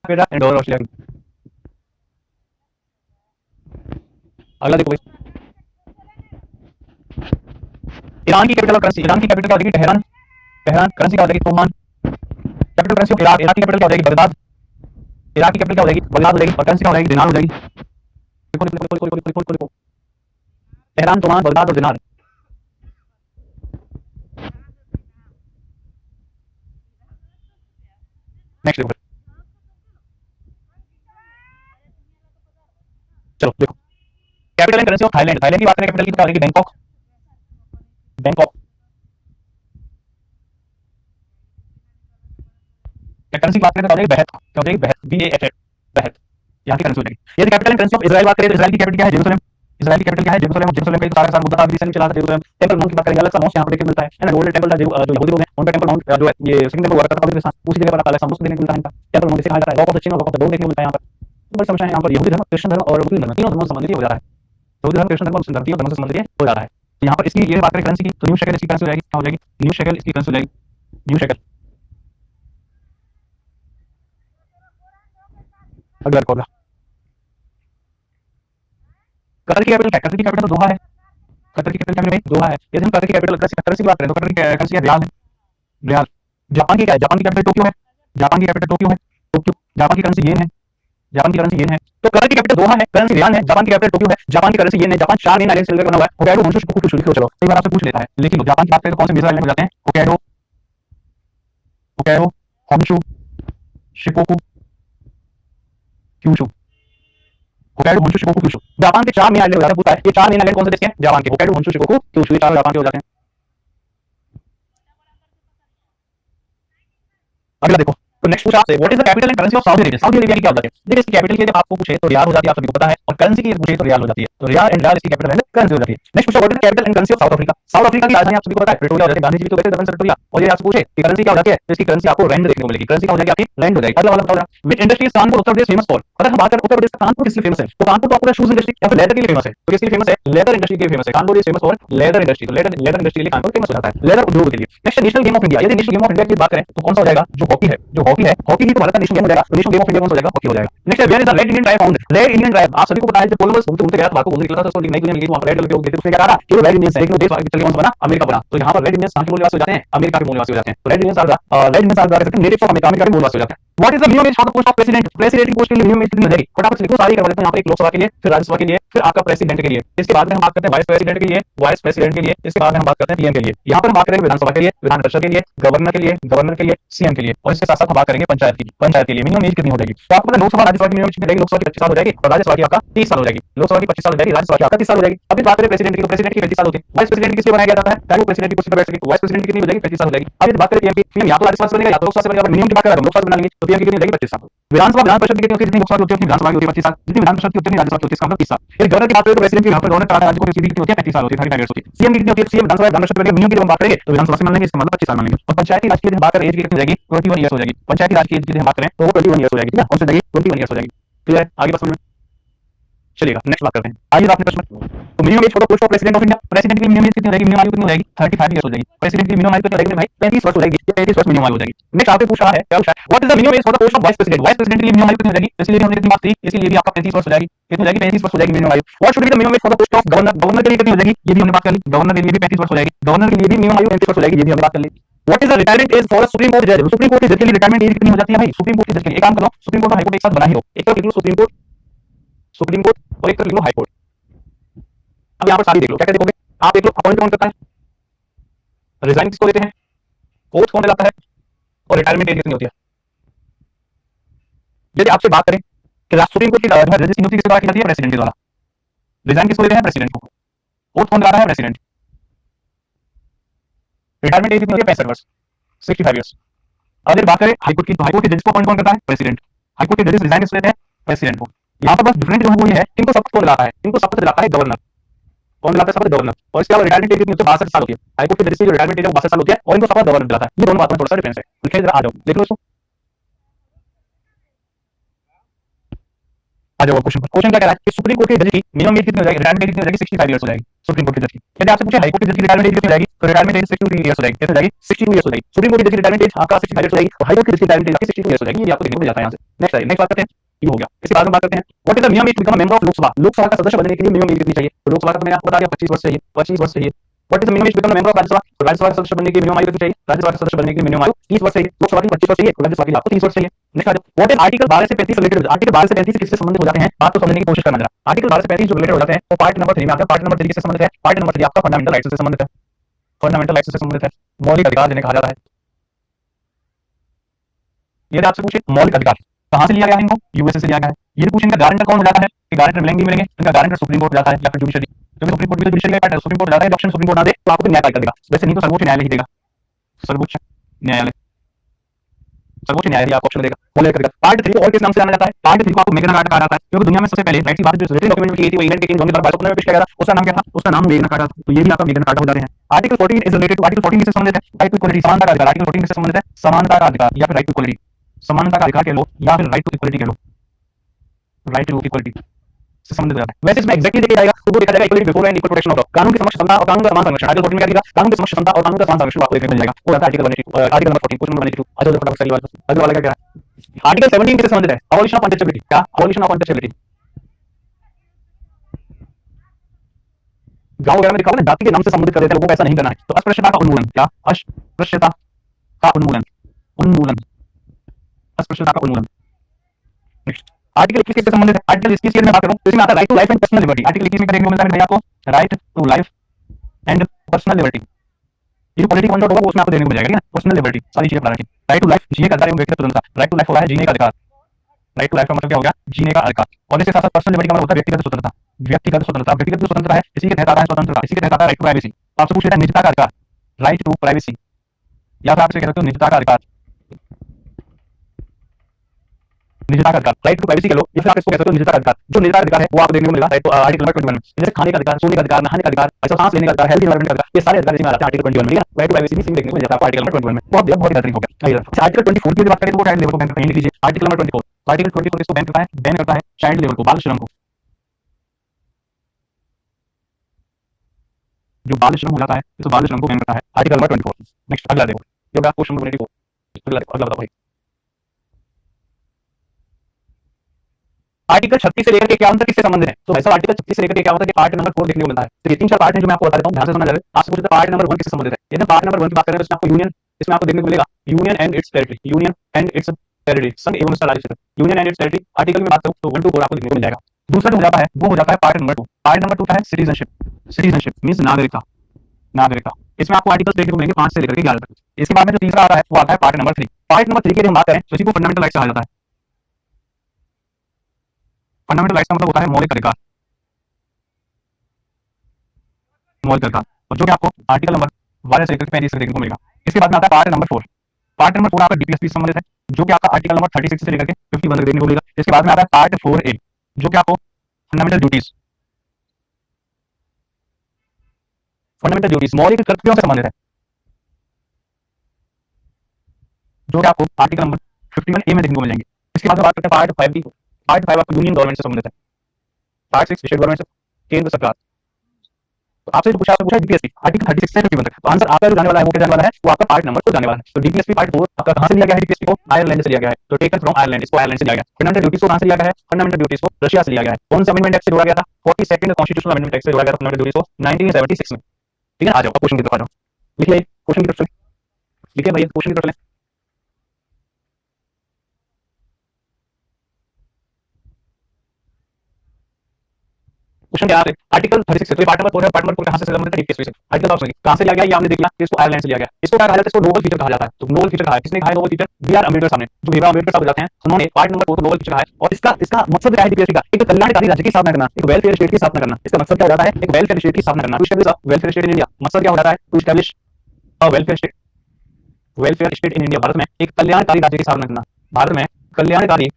बेटा indoor Australia. अगला देखो भाई, ईरान की कैपिटल और करेंसी। ईरान की कैपिटल क्या हो जाएगी? तेहरान। तेहरान। करेंसी क्या हो जाएगी? Oman. Capital currency of Iraq. Iraq की कैपिटल क्या हो जाएगी? बगदाद। इराक की कैपिटल क्या हो जाएगी? बगदाद हो जाएगी। और करेंसी क्या हो जाएगी? दिनार हो जाएगी। लिखो लिखो लिखो लिखो लिखो लिखो लिखो। तेहरान, ओमान, बगदाद और दिनार। नेक्स्ट देखो, चलो देखो, capital and currency of Thailand. Thailand की बात करें कैपिटल की, क्या हो जाएगी? बैंकॉक। बैंकॉक। करेंसी की बात करें तो क्या हो जाएगी? बेहत। क्या हो जाएगी? बेहत। BAHT। बेहत। यहाँ की करेंसी हो जाएगी। यदि capital and currency of Israel बात करें तो इजराइल की कैपिटल क्या है? जेरूसलम। इजराइल की कैपिटल क्या है? जेरूसलम। जेरूसलम का सारा साल मुद्दा अभी रिसेंटली चला था जेरूसलम। टेंपल माउंट की बात करेंगे, अलग सा मौसम यहाँ पर देखने मिलता है ना। गोल्डन टेंपल था जो यहूदी लोग हैं उनका टेंपल माउंट, जो ये सेकंड टेंपल हुआ करता था उसी उसी जगह पर अलग सा मौसम देखने को मिलता है इनका। टेंपल माउंट से कहा जाता है रॉक ऑफ द चेन और रॉक ऑफ द डोर देखने को मिलता है यहाँ पर। तो बड़ी समस्या है यहाँ पर, यहूदी धर्म, क्रिश्चियन धर्म और मुस्लिम धर्म, तीनों धर्मों से संबंधित हो जा रहा है। यहूदी धर्म, क्रिश्चियन धर्म और मुस्लिम धर्म तीनों धर्मों से संबंधित हो जा रहा है। तो यहाँ पर इसकी ये बात करें करेंसी की, तो न्यू शेकल इसकी करेंसी हो जाएगी। क्या हो जाएगी? न्यू शेकल इसकी करेंसी हो जाएगी। New shackle. अगला रिकॉर्ड, कतर की कैपिटल क्या है? कतर की कैपिटल तो दोहा है। कतर की कैपिटल क्या है भाई? दोहा है। यदि हम कतर की कैपिटल करेंसी की बात करें तो कतर की करेंसी है रियाल है। रियाल। जापान की क्या है? जापान की कैपिटल टोक्यो है। जापान की कैपिटल टोक्यो है। टोक्यो। जापान की करेंसी येन है। जापान की करेंसी येन है। तो कतर की कैपिटल दोहा है, करेंसी रियाल है, जापान की कैपिटल टोक्यो है, जापान की करेंसी येन है। जापान 4 मेन आइलैंड से मिलकर बना हुआ है। Hokkaido, Honshu, Shikoku, Kyushu. लिखो चलो, कई बार आपसे पूछ लेता है। लेकिन जापान की बात करें तो कौन से मेजर आइलैंड हो जाते हैं? Hokkaido, Hokkaido, Honshu, Shikoku, Kyushu. Hokkaido, Honshu, Shikoku, Kyushu. Japan के 4 मेन आइलैंड हो जाते हैं। पूछता है ये 4 मेन आइलैंड कौन से देश के हैं? जापान के। होक्काइडो, होन्शु, शिकोकू, क्यूशु, ये चारों जापान के हो जाते हैं। अगला देखो, तो नेक्स्ट पूछा आपसे what is the capital and currency of Saudi Arabia. Saudi Arabia की क्या हो जाती है? देखिए इसकी कैपिटल की जब आपको पूछे तो रियाल हो जाती है, आप सभी को पता है, और करेंसी की पूछे तो रियाल हो जाती है। तो रियाल एंड रियाल इसकी कैपिटल एंड करेंसी हो जाती है। नेक्स्ट पूछा what is the capital and currency of south Africa. South Africa की राजधानी आप सभी को पता है प्रिटोरिया हो जाती है। गांधी जी भी तो गए थे प्रिटोरिया। और ये आपसे पूछे कि करेंसी क्या हो जाती है, तो इसकी करेंसी आपको रैंड देखने को मिलेगी। करेंसी क्या हो जाएगी आपकी? रैंड हो जाएगी। अगला वाला बताओ, विच industry is Kanpur Uttar Pradesh famous for. अगर हम बात करें उत्तर प्रदेश का कानपुर किस लिए फेमस है, तो कानपुर तो आपको शूज इंडस्ट्री या फिर लेदर के लिए फेमस है। तो किसके लिए फेमस है? लेदर इंडस्ट्री के लिए फेमस है। Kanpur is famous for leather industry. तो लेदर इंडस्ट्री के लिए कानपुर फेमस हो जाता है, लेदर उद्योग के लिए। Next national game of India. यदि नेशनल गेम ऑफ इंडिया की बात करें तो कौन सा हो जाएगा? जो हॉकी है, जो हॉकी है, हॉकी ही तो भारत का नेशनल गेम हो जाएगा। तो नेशनल गेम ऑफ इंडिया कौन सा हो जाएगा? हॉकी हो जाएगा। नेक्स्ट है where is the red Indian tribe found. Red Indian tribe आप सभी को पता है, जब कोलंबस घूमते घूमते गया था, आपको घूमने निकला था, उसको नई दुनिया मिली, वहां पर रेड कलर के लोग देखे, तो उसने क्या कहा कि वो रेड इंडियंस है, लेकिन वो देश चल के कौन सा बना? अमेरिका बना। तो यहाँ पर रेड इंडियंस कहाँ के मूल निवासी हो जाते हैं? अमेरिका के मूल निवासी हो जाते हैं। तो red Indians are red Indians are natives of America, America के मूल निवासी हो जाते हैं। What is the minimum age for the post of president. President की पोस्ट के लिए मिनिमम एज कितनी हो जाएगी? फटाफट से लिखो, सारी करवा देते हैं यहाँ पर। एक लोकसभा के लिए, फिर राज्यसभा के लिए, फिर आपका प्रेसिडेंट के लिए। इसके बाद में हम बात करते हैं वाइस प्रेसिडेंट के लिए, वाइस प्रेसिडेंट के लिए। इसके बाद में हम बात करते हैं पीएम के लिए। यहाँ पर हम बात करेंगे विधानसभा के लिए, विधान परिषद के लिए, गवर्नर के लिए, गवर्नर के लिए, सीएम के लिए, और इसके साथ साथ हम बात करेंगे पंचायत की, पंचायत के लिए मिनिमम एज कितनी हो जाएगी। तो आपको पता है लोकसभा राज्यसभा की मिनिमम एज कितनी रहेगी? लोकसभा की 25 साल हो जाएगी और राज्यसभा की आपका 30 साल हो जाएगी। लोकसभा की 25 साल हो जाएगी, राज्यसभा की आपका 30 साल हो जाएगी। अभी बात करें प्रेसिडेंट की, तो प्रेसिडेंट की 35 साल होती है। वाइस प्रेसिडेंट किससे बनाया जाता है? ताकि वो प्रेसिडेंट की कुर्सी पर बैठ सके। वाइस प्रेसिडेंट कितनी हो जाएगी? 35 साल हो जाएगी। अब बात करें पीएम की, पीएम या तो राज्यसभा से बनेगा या तो लोकसभा से बनेगा। मिनिमम की बात करें लोकसभा से बना लेंगे, तो पीएम की कितनी हो जाएगी? 25 साल। विधानसभा, विधान परिषद की कितनी होती है? जितनी लोकसभा की होती है उतनी विधानसभा की होती है 25 साल, जितनी विधान परिषद की उतनी राज्यसभा की होती है, इसका मतलब 30 साल। यदि गवर्नर की बात करें तो प्रेसिडेंट की यहाँ पर गवर्नर कराने राज्य को सीधी कितनी होती है? 35 साल होती है, 35 होती है। सीएम की कितनी होती है? सीएम विधानसभा, विधान परिषद के मिनिमम की जब हम बात करेंगे तो विधानसभा से मान लेंगे, इसका मतलब 25 साल मान लेंगे। और पंचायती राज की बात करें एज की कितनी हो जाएगी? 21 ईयर्स हो जाएगी। पंचायती राज की एज की बात करें तो वो 21 ईयर्स हो जाएगी। ठीक है, कौन सी हो जाएगी? 21 ईयर्स हो जाएगी। क्लियर है? आगे बात समझ में चलिएगा। नेक्स्ट बात करते हैं, आइए अपने प्रश्न। तो minimum age for the post of president of India. President की मिनिमम एज कितनी हो जाएगी? मिनिमम आयु कितनी हो जाएगी? 35 ईयर्स हो जाएगी। प्रेसिडेंट की मिनिमम आयु कितनी हो जाएगी भाई? 35 वर्ष हो जाएगी। 35 वर्ष मिनिमम आयु हो जाएगी। नेक्स्ट आपसे पूछ रहा है, क्या पूछा है? What is the minimum age for the post of vice president. Vice president के लिए मिनिमम आयु कितनी हो जाएगी? इसलिए हमने कितनी बात की, इसलिए भी आपका 35 वर्ष हो जाएगी। कितनी हो जाएगी? 35 वर्ष हो जाएगी मिनिमम आयु। What should be the minimum age for the post of governor. Governor के लिए कितनी हो जाएगी? ये भी हमने बात कर ली। गवर्नर के लिए भी 35 वर्ष हो जाएगी। गवर्नर के लिए भी मिनिमम आयु 35 वर्ष हो जाएगी, ये भी हमने बात कर ली। What is the retirement age for supreme court जज। सुप्रीम कोर्ट के जज के लिए रिटायरमेंट एज कितनी हो जाती है भाई? सुप्रीम कोर्ट के जज के लिए एक काम करो, सुप्रीम कोर्ट और हाई कोर्ट एक साथ बना ही लो। एक तरफ लिख लो सुप्रीम कोर्ट, सुप्रीम कोर्ट, और एक तरफ लिख लो हाई कोर्ट। अब यहाँ पर सारी देख लो, क्या क्या देखोगे आप? देख लो अपॉइंट कौन करता है, रिजाइन किसको देते हैं, ओथ कौन दिलाता है, और रिटायरमेंट एज कितनी होती है। यदि आपसे बात करें कि सुप्रीम कोर्ट की रजिस्ट्री नियुक्ति किसके द्वारा की जाती है? प्रेसिडेंट के द्वारा। रिजाइन किसको देते हैं? प्रेसिडेंट को। ओथ कौन दिला रहा है? प्रेसिडेंट। रिटायरमेंट एज कितनी होती है? 65 वर्ष, 65 ईयर्स। अब बात करें हाईकोर्ट की, तो हाईकोर्ट के जज को अपॉइंट कौन करता है? प्रेसिडेंट। हाईकोर्ट के जजेस रिजाइन किसको देते हैं? प्रेसिडेंट को। यहाँ पर बस डिफरेंट जो है वो ये है, इनको शपथ कौन दिलाता है? इनको शपथ दिलाता है गवर्नर। कौन दिलाता है शपथ? गवर्नर। और इसके अलावा रिटायरमेंट एज कितनी होती है? 62 साल होती है। हाईकोर्ट के जज की जो रिटायरमेंट एज है वो 62 साल होती है, और इनको शपथ गवर्नर दिलाता है। ये दोनों बातों में थोड़ा सा डिफरेंस है। लिखिए जरा, आ जाओ देख लो इसको, आ जाओ क्वेश्चन पर। क्वेश्चन क्या कह रहा है कि सुप्रीम कोर्ट के जज की मिनिमम एज कितनी हो जाएगी? रिटायरमेंट एज कितनी हो जाएगी? 65 ईयर्स हो जाएगी सुप्रीम कोर्ट के जज की। यदि आपसे पूछे हाईकोर्ट की जज की रिटायरमेंट एज कितनी जाएगी, तो रिटायरमेंट एज 62 इयर्स हो जाएगी, कितनी जाएगी 62 इयर्स हो जाएगी। सुप्रीम कोर्ट की जज की रिटायरमेंट एज आपका 65 इयर्स हो जाएगी, और हाईकोर्ट की जज की रिटायरमेंट एज आपकी 62 इयर्स हो जाएगी। ये आपको देखने को मिल जाता है यहाँ से। नेक्स्ट बात करते हैं, ये हो गया। इसके बाद में बात करते हैं what is the minimum age to become a member of Lok Sabha. Lok Sabha का सदस्य बनने के लिए मिनिमम एज कितनी चाहिए, तो लोकसभा का तो मैंने आपको बता दिया 25 वर्ष चाहिए, 25 वर्ष चाहिए। What is the minimum age to become a member of Rajya Sabha, तो राज्यसभा का सदस्य बनने के लिए मिनिमम आयु कितनी चाहिए, राज्यसभा का सदस्य बनने के लिए मिनिमम आयु 30 वर्ष चाहिए। लोकसभा की 25 वर्ष चाहिए, राज्यसभा की आपको 30 वर्ष चाहिए। नेक्स्ट आ जाओ, व्हाट इज आर्टिकल 12 से 35 रिलेटेड, आर्टिकल 12 से 35 किससे संबंधित हो जाते हैं, बात को समझने की कोशिश करना जरा। आर्टिकल 12 से 35 जो रिलेटेड हो जाते हैं वो पार्ट नंबर 3 में आते हैं। पार्ट नंबर 3 किससे संबंधित है, पार्ट नंबर 3 आपका फंडामेंटल राइट्स से संबंधित है, फंडामेंटल राइट्स से संबंधित है, मौलिक अधिकार जिन्हें कहा जाता है। यदि आपसे पूछे मौलिक अधिकार कहां से लिया गया है, इनको यूएसए से लिया गया है। यदि पूछे इनका गारंटर कौन हो जाता है, कि गारंटर मिलेंगे मिलेंगे, इनका गारंटर सुप्रीम कोर्ट जाता है या फिर जुडिशरी, क्योंकि सुप्रीम कोर्ट भी जुडिशरी का सुप्रीम कोर्ट जाता है। ऑप्शन सुप्रीम कोर्ट ना दे तो आपको न्यायपालिका देगा, वैसे नहीं तो सर्वोच्च न्यायालय ही देगा, सर्वोच्च न्यायालय, सर्वोच्च न्यायालय आपको ऑप्शन देगा मौलिक अधिकार। पार्ट 3 को और किस नाम से जाना जाता है, पार्ट 3 को आपको मैग्ना कार्टा कहा जाता है, क्योंकि दुनिया में सबसे पहले राइट की बात जो रिटन डॉक्यूमेंट की थी वो इंग्लैंड के किंग जॉन के द्वारा 1215 में पेश किया गया था, उसका नाम क्या था, उसका नाम मैग्ना कार्टा था। तो ये भी आपका मैग्ना कार्टा हो जाते हैं। Article 14 is related to, article 14 किससे संबंधित है, राइट टू इक्वालिटी, समानता का अधिकार। आर्टिकल 14 किससे संबंधित है, समानता का अधिकार या फिर राइट टू इक्वालिटी, समानता का अधिकार कह लो या फिर राइट टू इक्वालिटी कह लो, राइट टू इक्वालिटी से संबंधित हो जाता है। वैसे इसमें एग्जैक्टली देखा जाएगा तो वो देखा जाएगा equality before and equal protection of law, कानून की समक्ष समता और कानून का समान संरक्षण। आर्टिकल 14 में क्या दिखा, कानून की समक्ष समता और कानून का समान संरक्षण आपको देखने को मिल जाएगा, वो रहता है article 182, article number 14 question number 182। अच्छा तो फटाफट चलिए अगले वाला क्या है, आर्टिकल 17 किससे संबंधित है, अबॉलिशन ऑफ अनटचेबिलिटी। क्या, अबॉलिशन ऑफ अनटचेबिलिटी। गांव वगैरह में दिखा ना जाति के नाम से संबंधित कर देते हैं लोगों को, ऐसा नहीं करना है। तो अस्पृश्यता का उन्मूलन, क्या अस्पृश्यता का उन्मूलन, उन्मूलन, अस्पृश्यता का उन्मूलन। नेक्स्ट आर्टिकल 21 किससे संबंधित है, आर्टिकल 21 की मैं बात करूं तो इसमें आता है right to life and personal liberty. Article 21 में देखने को मिलता है भैया आपको right to life and personal liberty. ये पॉलिटिकल वन होगा वो उसमें आपको देखने को मिल जाएगा, ठीक है। पर्सनल लिबर्टी सारी चीजें बता रखी। राइट टू लाइफ जीने का अधिकार एवं व्यक्तिगत स्वतंत्रता, राइट टू लाइफ होता है जीने का अधिकार, राइट टू लाइफ का मतलब क्या हो गया, जीने का अधिकार। और इसके साथ साथ पर्सनल लिबर्टी का मतलब होता है व्यक्तिगत स्वतंत्रता, व्यक्तिगत स्वतंत्रता, व्यक्तिगत स्वतंत्रता है इसी के तहत आता है स्वतंत्रता, इसी के तहत आता है राइट टू प्राइवेसी। आपसे पूछ लेता है निजता का अधिकार, राइट टू प्राइवेसी, या फिर आपसे कह सकते हो निजता का अधिकार, निजता का अधिकार, राइट टू प्राइवेसी कह लो या फिर आप इसको कह सकते हो निजता का अधिकार। जो निजता का अधिकार है वो आपको देखने को मिलेगा राइट टू आर्टिकल नंबर 21 में, जैसे खाने का अधिकार, सोने का अधिकार, नहाने का अधिकार, ऐसा सांस लेने का अधिकार, हेल्थ एनवायरनमेंट का अधिकार, ये सारे अधिकार इसमें आते हैं आर्टिकल 21 में, ठीक है। राइट टू प्राइवेसी भी देखने को मिल जाता है आर्टिकल नंबर 21 में। बहुत बेहतरीन हो गया। अच्छा आर्टिकल 24 की बात करें तो वो चाइल्ड लेबर को बैन करता है, लिख लीजिए आर्टिकल नंबर 24। आर्टिकल 24 इसको बैन करता है, बैन करता है चाइल्ड लेबर को, बाल श्रम को, जो बाल श्रम हो जाता है तो बाल श्रम को बैन करता है आर्टिकल नंबर 24। नेक्स्ट अगला देखो, ये होगा क्वेश्चन नंबर 24। अगला देखो, अगला बताओ भाई। आर्टिकल 36 से लेकर के 51 तक किससे संबंधित है, तो भाई साहब आर्टिकल 36 से लेकर के 51 तक पार्ट नंबर 4 देखने को मिलता है। तो ये 3-4 पार्ट हैं जो मैं आपको बता देता हूं, ध्यान से सुनना जरा। आपसे पूछते हैं पार्ट नंबर 1 किससे संबंधित है। यदि पार्ट नंबर 1 की बात करें तो इसमें आपको यूनियन, इसमें आपको देखने को मिलेगा union and it's territory, union and it's territory, संघ एवं उसका राज्य क्षेत्र, union and it's territory. Article में बात करूं तो 1 to 4 आपको देखने को मिल जाएगा। दूसरा जो हो जाता है वो हो जाता है पार्ट नंबर 2। पार्ट नंबर 2 का है सिटीजनशिप, सिटीजनशिप मींस नागरिकता, नागरिकता। इसमें आपको आर्टिकल्स देखने को मिलेंगे 5 से लेकर के 11 तक। इसके बाद में जो तीसरा आता है वो आता है पार्ट नंबर 3। पार्ट नंबर 3 की हम बात करें तो इसी को फंडामेंटल राइट्स कहा जाता है। फंडामेंटल राइट्स का मतलब होता है मौलिक अधिकार, मौलिक अधिकार, और जो कि आपको आर्टिकल नंबर 12 से लेकर 35 तक देखने को मिलेगा। इसके बाद में आता है पार्ट नंबर 4। पार्ट नंबर 4 आपका डीपीएसपी से संबंधित है, जो कि आपका आर्टिकल नंबर 36 से लेकर के 51 तक देखने को मिलेगा। इसके बाद में आता है पार्ट 4A, जो कि आपको फंडामेंटल ड्यूटीज, फंडामेंटल ड्यूटीज मौलिक कर्तव्यों से संबंधित है, जो कि आपको आर्टिकल नंबर 51A में देखने को मिल जाएंगे। इसके बाद में बात करते हैं पार्ट 5 की। पार्ट 5 आपको यूनियन गवर्नमेंट से संबंधित है। पार्ट 6 स्टेट गवर्नमेंट से, केंद्र सरकार। तो आपसे जो पूछा डीपीएसपी आर्टिकल 36 से 51 तक, तो आंसर आपका जो जाने वाला है वो क्या जाने वाला है, वो आपका पार्ट नंबर 4 जाने वाला है। तो डीपीएसपी पार्ट 4 आपका कहां से लिया गया है, डीपीएसपी को आयरलैंड से लिया गया है, तो टेकन फ्रॉम आयरलैंड, इसको आयरलैंड से लिया गया। फंडामेंटल ड्यूटीज को कहां से लिया गया है, फंडामेंटल ड्यूटीज को रशिया से लिया गया है। कौन सा अमेंडमेंट एक्ट से जोड़ा गया था, 42nd कॉन्स्टिट्यूशनल अमेंडमेंट एक्ट से जोड़ा गया था फंडामेंटल ड्यूटीज को 1976 में, ठीक है। आ जाओ क्वेश्चन की तरफ आ जाओ, लिखिए क्वेश्चन की तरफ चले, लिखिए भैया क्वेश्चन की तरफ चले। क्वेश्चन क्या है, आर्टिकल 36 से, तो पार्ट नंबर 4 है, पार्ट नंबर 4 कहां से संबंधित है, डीपीएसपी से। आर्टिकल ऑफ कहां से लिया गया, ये आपने देख लिया, इसको आयरलैंड से लिया गया। इसको क्या कहा जाता है, इसको नोबल फीचर कहा जाता है। तो नोबल फीचर कहा है, किसने कहा है noble feature, B R Ambedkar साहब ने, जो भीमराव अम्बेडकर साहब जाते हैं, उन्होंने पार्ट नंबर 4 को नोबल फीचर कहा है। और इसका इसका मकसद क्या है डीपीएसपी का, एक कल्याणकारी राज्य की स्थापना करना, एक वेलफेयर स्टेट की स्थापना करना। इसका मकसद क्या हो जाता है, एक वेलफेयर स्टेट की स्थापना करना, to establish a welfare state in India. मकसद क्या हो जाता है, to establish a welfare state, welfare state in India, Bharat में एक कल्याणकारी राज्य की स्थापना करना, भारत में कल्याणकारी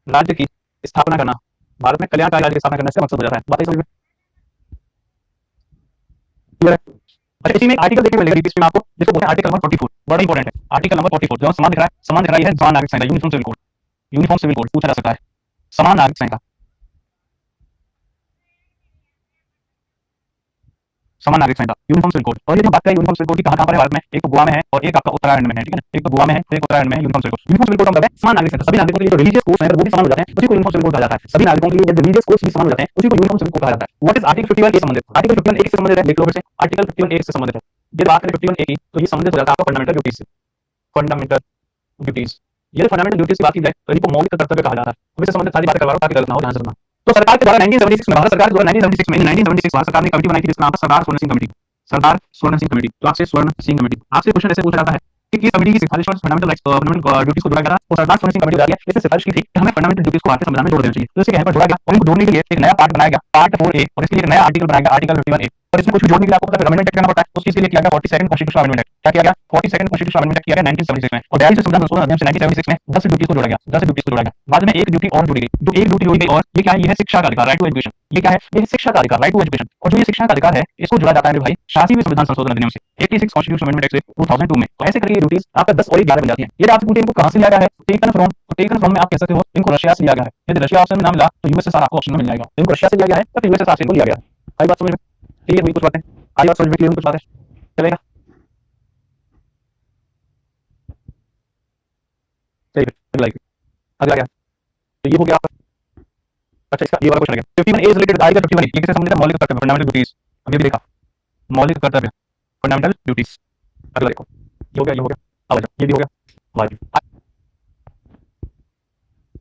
राज्य की स्थापना करना, भारत में कल्याणकारी राज्य की स्थापना करने से मकसद हो जाता है। बात समझ में क्लियर है। अच्छा इसी में आर्टिकल देखने को मिलेगा डीपीएसपी में आपको, जिसको बोलते हैं आर्टिकल नंबर 44, बड़ा इंपॉर्टेंट है। आर्टिकल नंबर 44 जो समान दिख रहा है, समान दिख रहा है समान नागरिक संहिता, uniform civil code, uniform civil code पूछा जा सकता है, समान नागरिक संहिता, समान नागरिक संहिता, यूनिफॉर्म सिविल कोड। और ये जो बात करें यूनिफॉर्म सिविल कोड की कहाँ पर है भारत में, एक तो गोवा में है और एक आपका उत्तराखंड में है, ठीक है ना, एक तो गोवा में है एक उत्तराखंड में है uniform civil code. Uniform civil code का मतलब है समान नागरिक संहिता, सभी नागरिकों के लिए जो रिलीजियस कोड्स हैं वो भी समान हो जाते हैं, उसी को यूनिफॉर्म सिविल कोड कहा जाता है। सभी नागरिकों के लिए जब रिलीजियस कोड्स भी समान हो जाते हैं उसी को यूनिफॉर्म सिविल कोड कहा जाता है। व्हाट इज आर्टिकल 51 ए से संबंधित, आर्टिकल 51 ए से संबंधित है, देख लो फिर से, आर्टिकल 51 ए से संबंधित है। ये बात करें 51 ए की तो ये संबंधित हो जाता है आपका फंडामेंटल ड्यूटीज से। फंडामेंटल ड्यूटीज, ये फंडामेंटल ड्यूटीज की बात की जाए तो इनको मौलिक कर्तव्य कहा जाता है। अब इससे संबंधित सारी बातें करवा रहा हूं ताकि गलत ना हो, ध्यान से सुनना। तो सरकार के द्वारा 1976 में, भारत सरकार के द्वारा 1976 में 1976 भारत सरकार ने कमेटी बनाई थी जिसका नाम था सरदार स्वर्ण सिंह कमेटी। सरदार स्वर्ण सिंह कमेटी। तो आपसे स्वर्ण सिंह कमेटी, आपसे क्वेश्चन ऐसे पूछा जाता है कि किस कमेटी की सिफारिश पर फंडामेंटल राइट्स फंडामेंटल ड्यूटीज को जोड़ा गया था। तो सरदार स्वर्ण सिंह कमेटी ने इससे सिफारिश की थी कि हमें फंडामेंटल ड्यूटीज को भारतीय संविधान में जोड़ देना चाहिए। तो इसके कहने पर जोड़ा गया और इनको जोड़ने के लिए एक नया पार्ट बनाया गया, पार्ट 4A, और इसके लिए एक नया आर्टिकल बनाया गया, आर्टिकल 51A। और इसमें कुछ भी जोड़ने के लिए आपको पता है अमेंडमेंट करना पड़ता है। उस चीज के लिए किया गया 42nd कॉन्स्टिट्यूशनल अमेंडमेंट। क्या किया गया? 42nd कॉन्स्टिट्यूशनल अमेंडमेंट किया गया 1976 में। और 42वें संविधान संशोधन अधिनियम से 1976 में 10 ड्यूटीज को जोड़ा गया, 10 ड्यूटीज को जोड़ा गया। बाद में एक ड्यूटी और जोड़ी गई, जो एक ड्यूटी जोड़ी गई और ये क्या है? ये है शिक्षा का अधिकार, राइट टू एजुकेशन। ये क्या है? ये है शिक्षा का अधिकार, राइट टू एजुकेशन। और जो ये शिक्षा का अधिकार है इसको जोड़ा जाता है भाई 86वें संविधान संशोधन अधिनियम से, 86 कॉन्स्टिट्यूशनल अमेंडमेंट एक्ट से 2002 में। तो ऐसे करके ये ड्यूटीज आपका 10 और 11 बन जाती है। ये आपसे पूछे इनको कहां से लिया गया है? Taken from. तो टेकन फ्रॉम में आप कह सकते हो इनको रशिया से लिया गया है। यदि रशिया ऑप्शन में ना मिला तो यूएसएसआर आपको ऑप्शन में मिल जाएगा। तो इनको रशिया से लिया गया है या फिर यूएसएसआर से इनको लिया गया है। आई बात समझ में क्लियर हुई? कुछ बातें आई बात समझ में क्लियर हुई? कुछ बातें चलेगा? चलिए अगला अगला क्या? तो ये हो गया आपका। अच्छा इसका ये वाला क्वेश्चन आ गया 51 ए रिलेटेड आएगा 51 ये किससे संबंधित है? मौलिक कर्तव्य, फंडामेंटल ड्यूटीज। अभी भी देखा मौलिक कर्तव्य, फंडामेंटल ड्यूटीज। अगला देखो ये हो गया, ये हो गया, अब ये भी हो गया वाजिब।